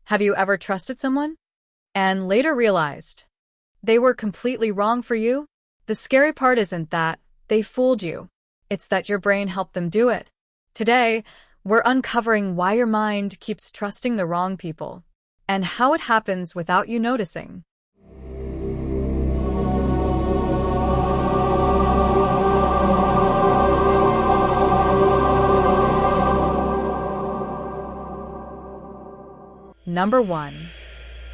Have you ever trusted someone and later realized they were completely wrong for you? The scary part isn't that they fooled you. It's that your brain helped them do it. Today, we're uncovering why your mind keeps trusting the wrong people and how it happens without you noticing. Number 1.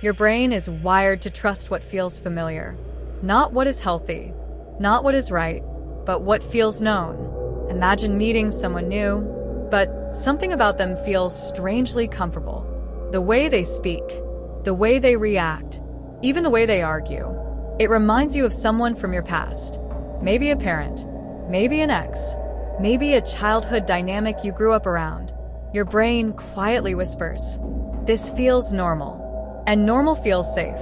Your brain is wired to trust what feels familiar. Not what is healthy, not what is right, but what feels known. Imagine meeting someone new, but something about them feels strangely comfortable. The way they speak, the way they react, even the way they argue. It reminds you of someone from your past. Maybe a parent, maybe an ex, maybe a childhood dynamic you grew up around. Your brain quietly whispers, "This feels normal." And normal feels safe,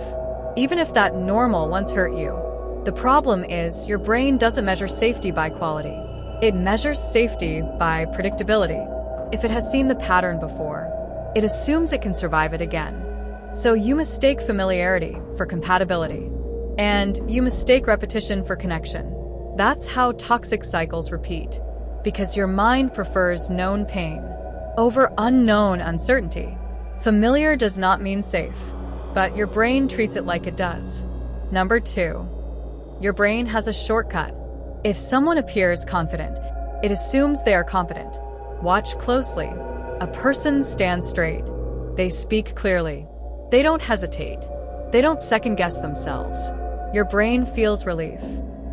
even if that normal once hurt you. The problem is your brain doesn't measure safety by quality. It measures safety by predictability. If it has seen the pattern before, it assumes it can survive it again. So you mistake familiarity for compatibility, and you mistake repetition for connection. That's how toxic cycles repeat, because your mind prefers known pain over unknown uncertainty. Familiar does not mean safe, but your brain treats it like it does. Number 2. Your brain has a shortcut. If someone appears confident, it assumes they are competent. Watch closely. A person stands straight. They speak clearly. They don't hesitate. They don't second-guess themselves. Your brain feels relief,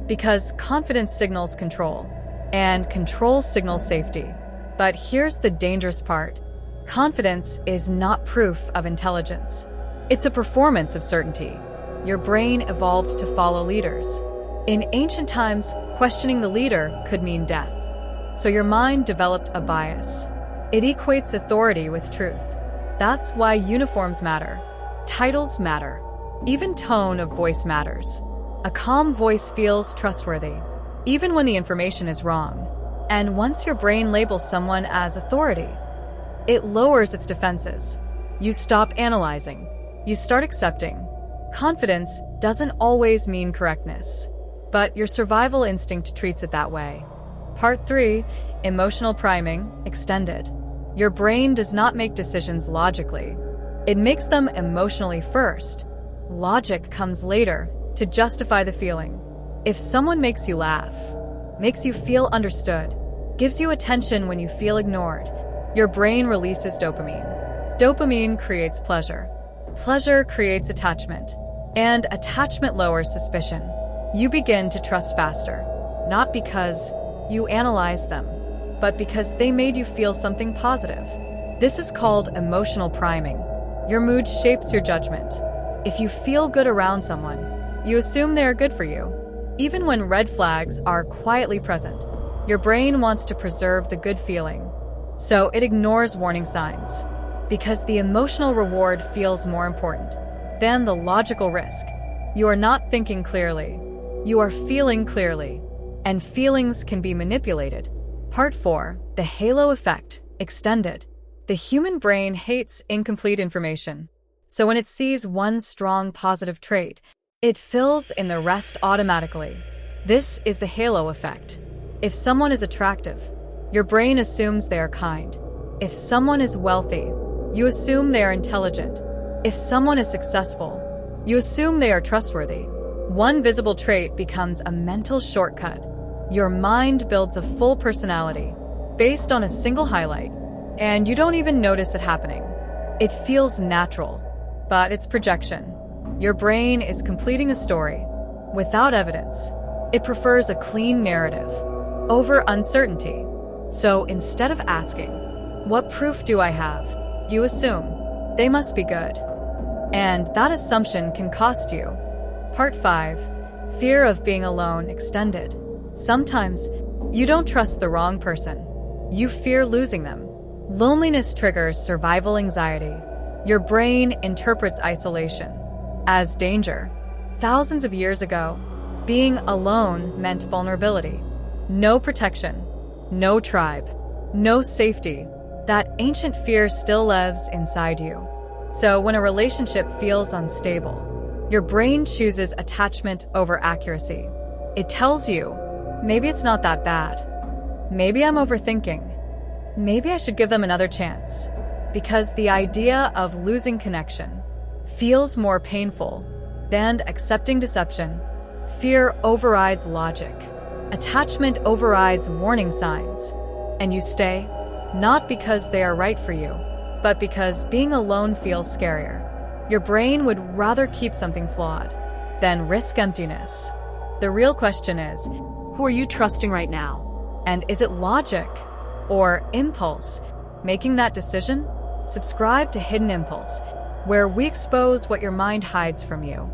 because confidence signals control, and control signals safety. But here's the dangerous part. Confidence is not proof of intelligence. It's a performance of certainty. Your brain evolved to follow leaders. In ancient times, questioning the leader could mean death. So your mind developed a bias. It equates authority with truth. That's why uniforms matter. Titles matter. Even tone of voice matters. A calm voice feels trustworthy, even when the information is wrong. And once your brain labels someone as authority, it lowers its defenses. You stop analyzing. You start accepting. Confidence doesn't always mean correctness, but your survival instinct treats it that way. Part 3, emotional priming, extended. Your brain does not make decisions logically. It makes them emotionally first. Logic comes later to justify the feeling. If someone makes you laugh, makes you feel understood, gives you attention when you feel ignored, your brain releases dopamine. Dopamine creates pleasure. Pleasure creates attachment. And attachment lowers suspicion. You begin to trust faster, not because you analyze them, but because they made you feel something positive. This is called emotional priming. Your mood shapes your judgment. If you feel good around someone, you assume they are good for you, even when red flags are quietly present. Your brain wants to preserve the good feeling, so it ignores warning signs, because the emotional reward feels more important than the logical risk. You are not thinking clearly. You are feeling clearly, and feelings can be manipulated. Part 4, the halo effect, extended. The human brain hates incomplete information, so when it sees one strong positive trait, it fills in the rest automatically. This is the halo effect. If someone is attractive, your brain assumes they are kind. If someone is wealthy, you assume they are intelligent. If someone is successful, you assume they are trustworthy. One visible trait becomes a mental shortcut. Your mind builds a full personality based on a single highlight, and you don't even notice it happening. It feels natural, but it's projection. Your brain is completing a story without evidence. It prefers a clean narrative over uncertainty. So instead of asking, "What proof do I have?" you assume, "They must be good." And that assumption can cost you. Part 5, fear of being alone, extended. Sometimes you don't trust the wrong person. You fear losing them. Loneliness triggers survival anxiety. Your brain interprets isolation as danger. Thousands of years ago, being alone meant vulnerability. No protection, no tribe, no safety. That ancient fear still lives inside you. So when a relationship feels unstable, your brain chooses attachment over accuracy. It tells you, maybe it's not that bad. Maybe I'm overthinking. Maybe I should give them another chance. Because the idea of losing connection feels more painful than accepting deception. Fear overrides logic. Attachment overrides warning signs. And you stay, not because they are right for you, but because being alone feels scarier. Your brain would rather keep something flawed than risk emptiness. The real question is, Who are you trusting right now? and is it logic or impulse making that decision? Subscribe to Hidden Impulse, where we expose what your mind hides from you.